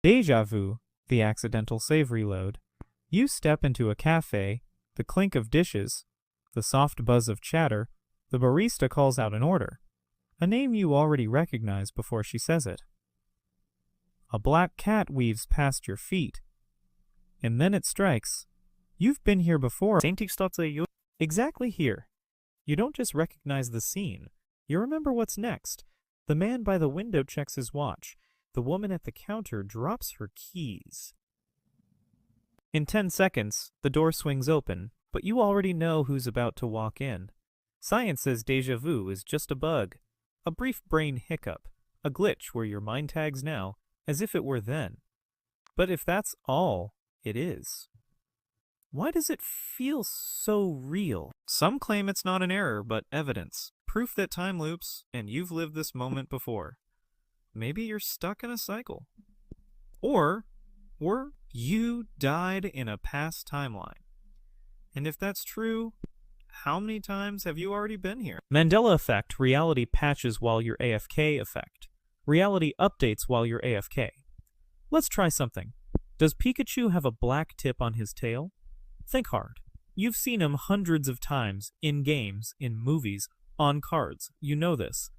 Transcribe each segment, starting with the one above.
Déjà vu, the accidental save reload. You step into a cafe, the clink of dishes, the soft buzz of chatter, the barista calls out an order, a name you already recognize before she says it. A black cat weaves past your feet, and then it strikes. You've been here before. Exactly here. You don't just recognize the scene, you remember what's next. The man by the window checks his watch. The woman at the counter drops her keys. In 10 seconds, the door swings open, but you already know who's about to walk in. Science says déjà vu is just a bug, a brief brain hiccup, a glitch where your mind tags now as if it were then. But if that's all it is, why does it feel so real? Some claim it's not an error, but evidence. Proof that time loops, and you've lived this moment before. Maybe you're stuck in a cycle. Or you died in a past timeline. And if that's true, how many times have you already been here? Mandela effect, reality patches while you're AFK effect. Reality updates while you're AFK. Let's try something. Does Pikachu have a black tip on his tail? Think hard. You've seen him hundreds of times, in games, in movies, on cards. You know this.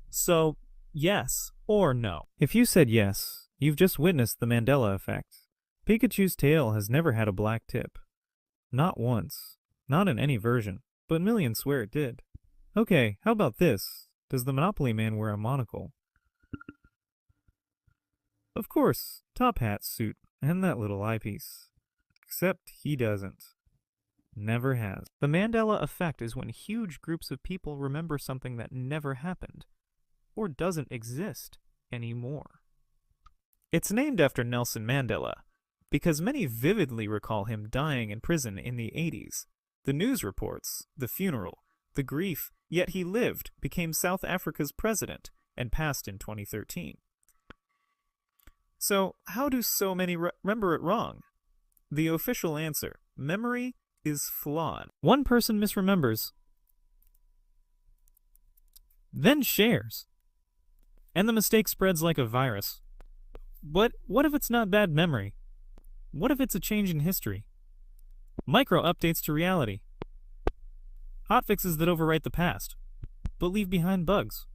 So, yes or no? If you said yes, you've just witnessed the Mandela effect. Pikachu's tail has never had a black tip. Not once. Not in any version, but millions swear it did. Okay, how about this? Does the Monopoly Man wear a monocle? Of course, top hat, suit, and that little eyepiece. Except he doesn't. Never has. The Mandela effect is when huge groups of people remember something that never happened, or doesn't exist anymore. It's named after Nelson Mandela, because many vividly recall him dying in prison in the 80s. The news reports, the funeral, the grief, yet he lived, became South Africa's president, and passed in 2013. So, how do so many remember it wrong? The official answer, memory is flawed. One person misremembers, then shares, and the mistake spreads like a virus. But what if it's not bad memory? What if it's a change in history? Micro updates to reality. Hotfixes that overwrite the past, but leave behind bugs.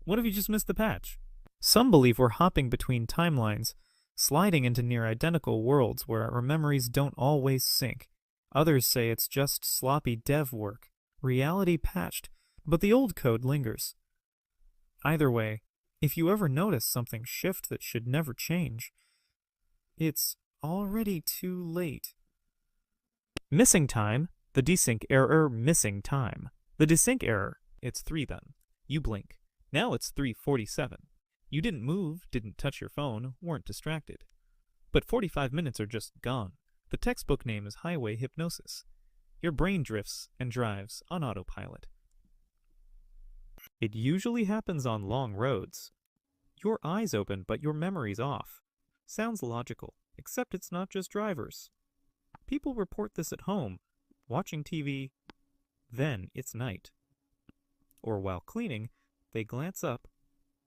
What if you just missed the patch? Some believe we're hopping between timelines, sliding into near-identical worlds where our memories don't always sync. Others say it's just sloppy dev work, reality patched, but the old code lingers. Either way, if you ever notice something shift that should never change, it's already too late. Missing time, the desync error, missing time. The desync error, it's 3 then. You blink. Now it's 3:47. You didn't move, didn't touch your phone, weren't distracted. But 45 minutes are just gone. The textbook name is highway hypnosis. Your brain drifts and drives on autopilot. It usually happens on long roads. Your eyes open, but your memory's off. Sounds logical, except it's not just drivers. People report this at home, watching TV, then it's night. Or while cleaning, they glance up,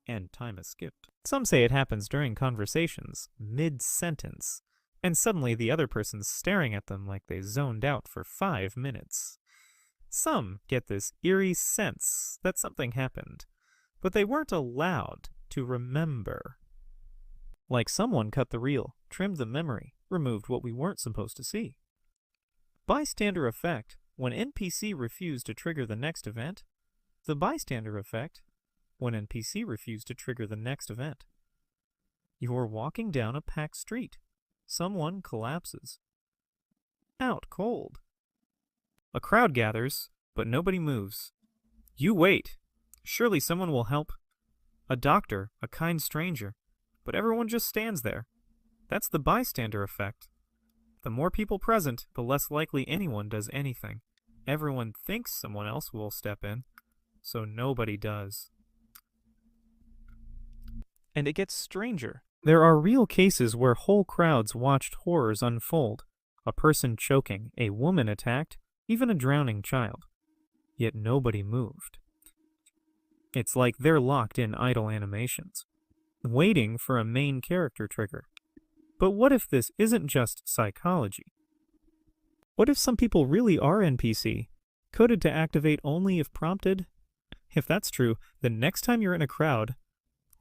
and time has skipped. Some say it happens during conversations, mid-sentence, and suddenly the other person's staring at them like they zoned out for 5 minutes. Some get this eerie sense that something happened, but they weren't allowed to remember. Like someone cut the reel, trimmed the memory, removed what we weren't supposed to see. Bystander effect, when NPC refused to trigger the next event. The bystander effect, when NPC refused to trigger the next event. You're walking down a packed street. Someone collapses. Out cold. A crowd gathers, but nobody moves. You wait. Surely someone will help. A doctor, a kind stranger, but everyone just stands there. That's the bystander effect. The more people present, the less likely anyone does anything. Everyone thinks someone else will step in, so nobody does. And it gets stranger. There are real cases where whole crowds watched horrors unfold. A person choking, a woman attacked, even a drowning child. Yet nobody moved. It's like they're locked in idle animations, waiting for a main character trigger. But what if this isn't just psychology? What if some people really are NPC, coded to activate only if prompted? If that's true, then next time you're in a crowd,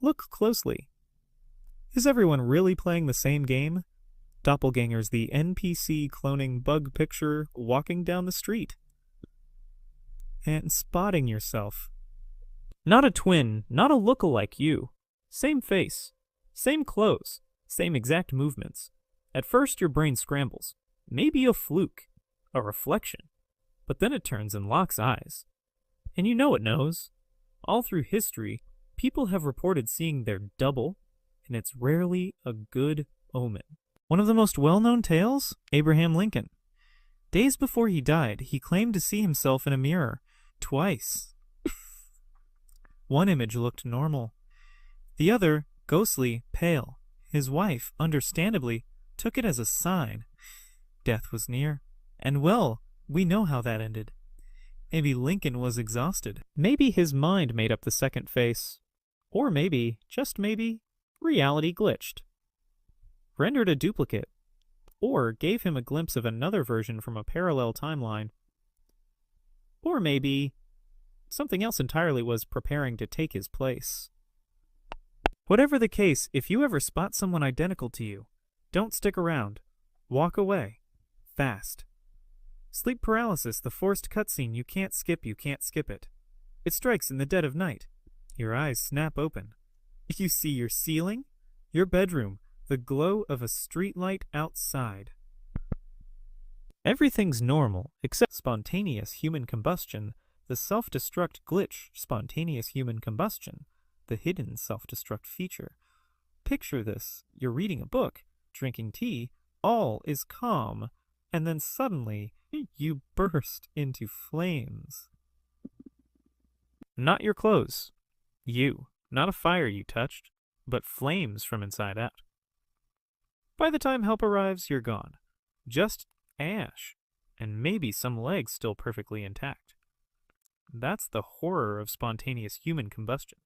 look closely. Is everyone really playing the same game? Doppelgängers, the NPC cloning bug picture walking down the street. And spotting yourself. Not a twin, not a look-alike you. Same face, same clothes, same exact movements. At first your brain scrambles. Maybe a fluke, a reflection. But then it turns and locks eyes. And you know it knows. All through history, people have reported seeing their double, and it's rarely a good omen. One of the most well-known tales? Abraham Lincoln. Days before he died, he claimed to see himself in a mirror, twice. One image looked normal. The other, ghostly, pale. His wife, understandably, took it as a sign. Death was near. And well, we know how that ended. Maybe Lincoln was exhausted. Maybe his mind made up the second face. Or maybe, just maybe, reality glitched. Rendered a duplicate. Or gave him a glimpse of another version from a parallel timeline. Or maybe something else entirely was preparing to take his place. Whatever the case, if you ever spot someone identical to you, don't stick around. Walk away. Fast. Sleep paralysis, the forced cutscene you can't skip it. It strikes in the dead of night. Your eyes snap open. You see your ceiling, your bedroom, the glow of a streetlight outside. Everything's normal, except spontaneous human combustion, the self-destruct glitch, spontaneous human combustion, the hidden self-destruct feature. Picture this, you're reading a book, drinking tea, all is calm, and then suddenly you burst into flames. Not your clothes. You. Not a fire you touched, but flames from inside out. By the time help arrives, you're gone. Just ash, and maybe some legs still perfectly intact. That's the horror of spontaneous human combustion.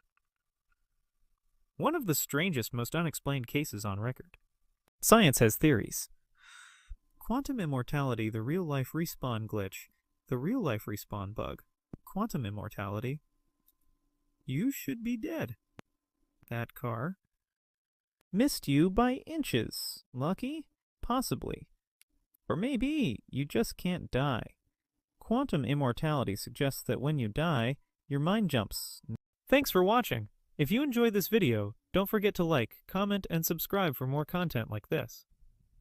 One of the strangest, most unexplained cases on record. Science has theories. Quantum immortality, the real-life respawn glitch, the real-life respawn bug. Quantum immortality. You should be dead. That car missed you by inches. Lucky? Possibly. Or maybe you just can't die. Quantum immortality suggests that when you die, your mind jumps. Thanks for watching. If you enjoyed this video, don't forget to like, comment, and subscribe for more content like this.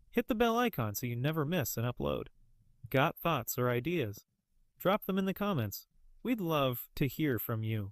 Hit the bell icon so you never miss an upload. Got thoughts or ideas? Drop them in the comments. We'd love to hear from you.